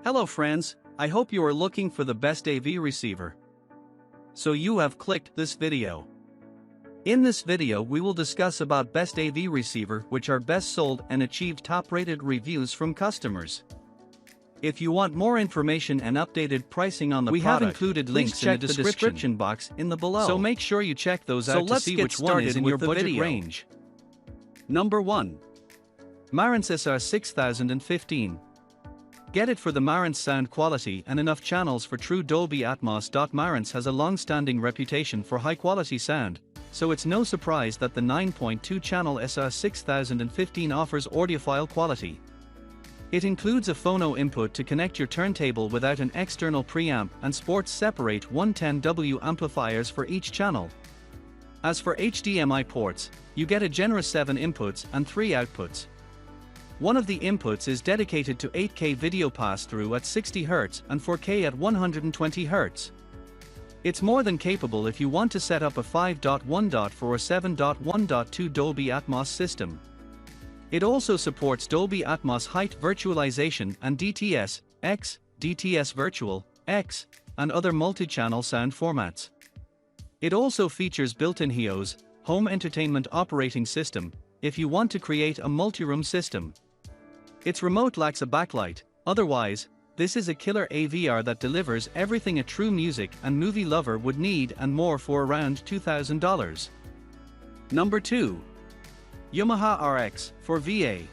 Hello friends, I hope you are looking for the best AV receiver. So you have clicked this video. In this video we will discuss about best AV receiver which are best sold and achieved top-rated reviews from customers. If you want more information and updated pricing on the product, we have included links in the description box in the below. So make sure you check those out to see which one is in your budget range. Number 1. Marantz SR6015. Get it for the Marantz sound quality and enough channels for true Dolby Atmos. Marantz has a long-standing reputation for high-quality sound, so it's no surprise that the 9.2-channel SR6015 offers audiophile quality. It includes a phono input to connect your turntable without an external preamp and sports separate 110W amplifiers for each channel. As for HDMI ports, you get a generous 7 inputs and 3 outputs. One of the inputs is dedicated to 8K video pass-through at 60 Hz and 4K at 120 Hz. It's more than capable if you want to set up a 5.1.4 or 7.1.2 Dolby Atmos system. It also supports Dolby Atmos Height Virtualization and DTS, X, DTS Virtual, X, and other multi-channel sound formats. It also features built-in HEOS, Home Entertainment Operating System, if you want to create a multi-room system. Its remote lacks a backlight, otherwise, this is a killer AVR that delivers everything a true music and movie lover would need and more for around $2,000. Number 2. Yamaha RX-4VA.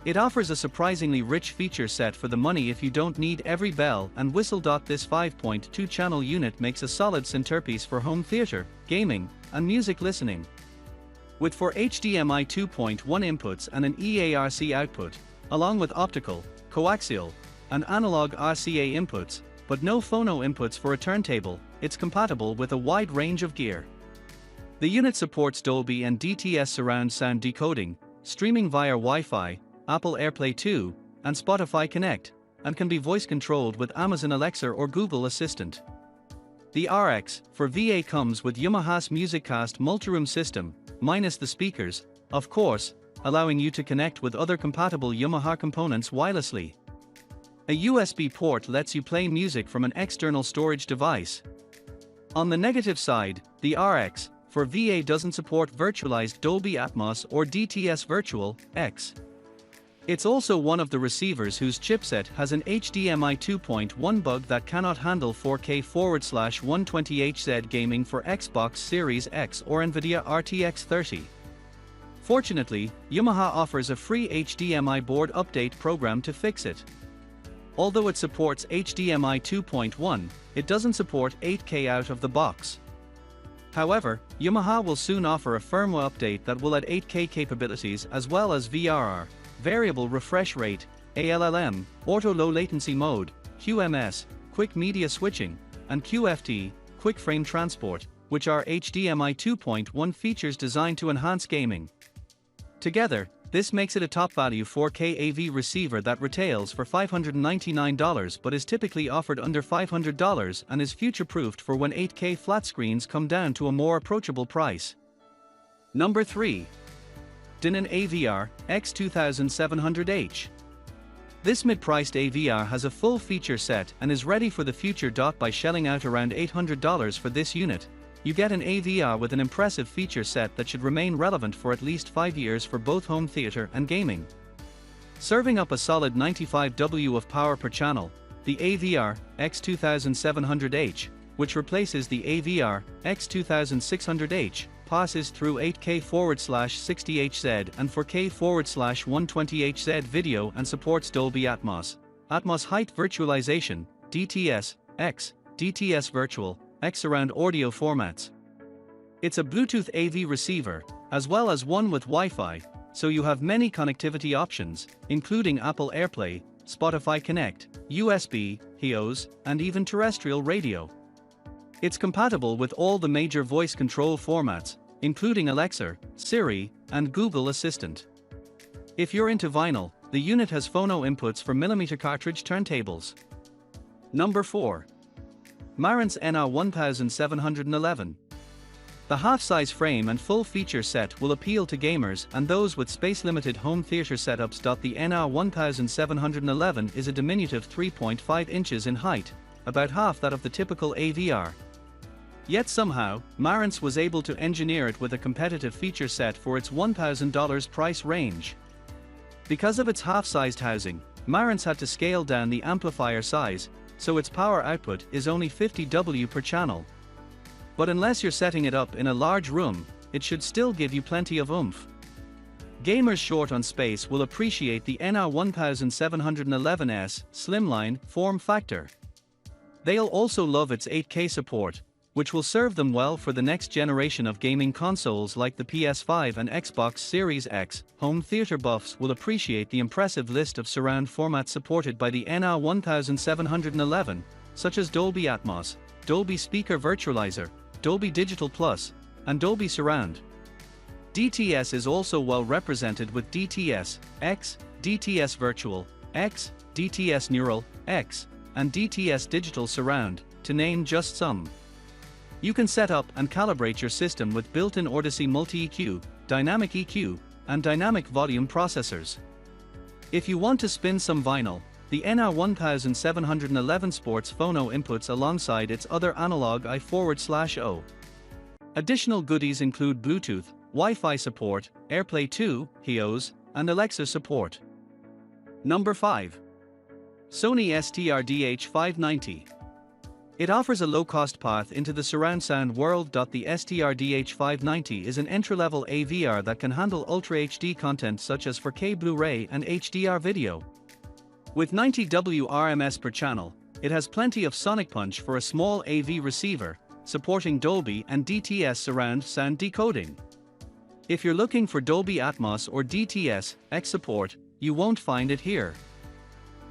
It offers a surprisingly rich feature set for the money if you don't need every bell and whistle. This 5.2-channel unit makes a solid centerpiece for home theater, gaming, and music listening. With 4 HDMI 2.1 inputs and an EARC output, along with optical, coaxial, and analog RCA inputs, but no phono inputs for a turntable, it's compatible with a wide range of gear. The unit supports Dolby and DTS surround sound decoding, streaming via Wi-Fi, Apple AirPlay 2, and Spotify Connect, and can be voice-controlled with Amazon Alexa or Google Assistant. The RX-4VA comes with Yamaha's MusicCast multiroom system, minus the speakers, of course, allowing you to connect with other compatible Yamaha components wirelessly. A USB port lets you play music from an external storage device. On the negative side, the RX-4VA doesn't support virtualized Dolby Atmos or DTS Virtual, X. It's also one of the receivers whose chipset has an HDMI 2.1 bug that cannot handle 4K/120Hz gaming for Xbox Series X or Nvidia RTX 30. Fortunately, Yamaha offers a free HDMI board update program to fix it. Although it supports HDMI 2.1, it doesn't support 8K out of the box. However, Yamaha will soon offer a firmware update that will add 8K capabilities as well as VRR, variable refresh rate, ALLM, auto low latency mode, QMS, quick media switching, and QFT, quick frame transport, which are HDMI 2.1 features designed to enhance gaming. Together, this makes it a top value 4K AV receiver that retails for $599 but is typically offered under $500 and is future-proofed for when 8K flat screens come down to a more approachable price. Number 3. Denon AVR-X2700H. This mid-priced AVR has a full feature set and is ready for the future. By shelling out around $800 for this unit, you get an AVR with an impressive feature set that should remain relevant for at least 5 years for both home theater and gaming. Serving up a solid 95 W of power per channel, the AVR-X2700H, which replaces the AVR-X2600H, passes through 8K/60Hz and 4K/120Hz video and supports Dolby Atmos, Atmos Height Virtualization, DTS, X, DTS Virtual, X surround audio formats. It's a Bluetooth AV receiver, as well as one with Wi-Fi, so you have many connectivity options, including Apple AirPlay, Spotify Connect, USB, HEOS, and even terrestrial radio. It's compatible with all the major voice control formats, including Alexa, Siri, and Google Assistant. If you're into vinyl, the unit has phono inputs for millimeter cartridge turntables. Number 4. Marantz NR1711. The half-size frame and full feature set will appeal to gamers and those with space-limited home theater setups. The NR1711 is a diminutive 3.5 inches in height, about half that of the typical AVR. Yet somehow, Marantz was able to engineer it with a competitive feature set for its $1,000 price range. Because of its half-sized housing, Marantz had to scale down the amplifier size, so its power output is only 50 W per channel. But unless you're setting it up in a large room, it should still give you plenty of oomph. Gamers short on space will appreciate the NR1711's slimline form factor. They'll also love its 8K support, which will serve them well for the next generation of gaming consoles like the PS5 and Xbox Series X. Home theater buffs will appreciate the impressive list of surround formats supported by the NR1711, such as Dolby Atmos, Dolby Speaker Virtualizer, Dolby Digital Plus, and Dolby Surround. DTS is also well represented with DTS X, DTS Virtual X, DTS Neural X, and DTS Digital Surround, to name just some. You can set up and calibrate your system with built-in Odyssey Multi-EQ, Dynamic EQ, and Dynamic Volume processors. If you want to spin some vinyl, the NR1711 sports phono inputs alongside its other analog I/O. Additional goodies include Bluetooth, Wi-Fi support, AirPlay 2, HEOS, and Alexa support. Number 5. Sony STRDH590. It offers a low-cost path into the surround sound world. The STRDH590 is an entry-level AVR that can handle Ultra HD content such as 4K Blu-ray and HDR video. With 90 W RMS per channel, it has plenty of sonic punch for a small AV receiver, supporting Dolby and DTS surround sound decoding. If you're looking for Dolby Atmos or DTS X support, you won't find it here.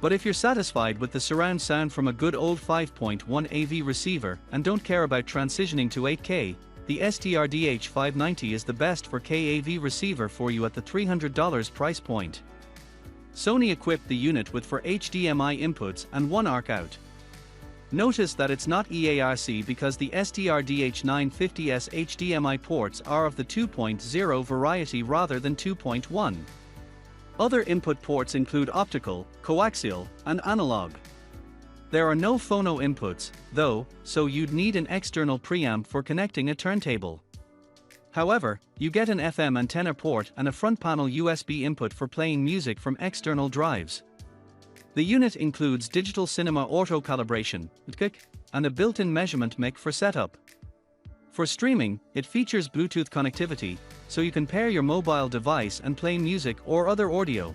But if you're satisfied with the surround sound from a good old 5.1 AV receiver and don't care about transitioning to 8K, the STRDH590 is the best 4K AV receiver for you at the $300 price point. Sony equipped the unit with 4 HDMI inputs and 1 ARC out. Notice that it's not EARC because the STRDH950's HDMI ports are of the 2.0 variety rather than 2.1. Other input ports include optical, coaxial, and analog. There are no phono inputs, though, so you'd need an external preamp for connecting a turntable. However, you get an FM antenna port and a front panel USB input for playing music from external drives. The unit includes digital cinema auto calibration and a built-in measurement mic for setup. For streaming, it features Bluetooth connectivity, so you can pair your mobile device and play music or other audio.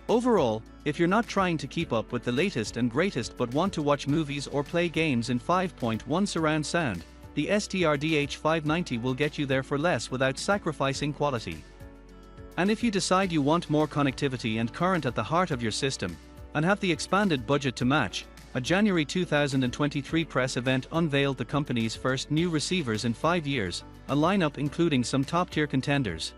Overall, if you're not trying to keep up with the latest and greatest but want to watch movies or play games in 5.1 surround sound, the STRDH590 will get you there for less without sacrificing quality. And if you decide you want more connectivity and current at the heart of your system, and have the expanded budget to match, a January 2023 press event unveiled the company's first new receivers in 5 years, a lineup including some top-tier contenders.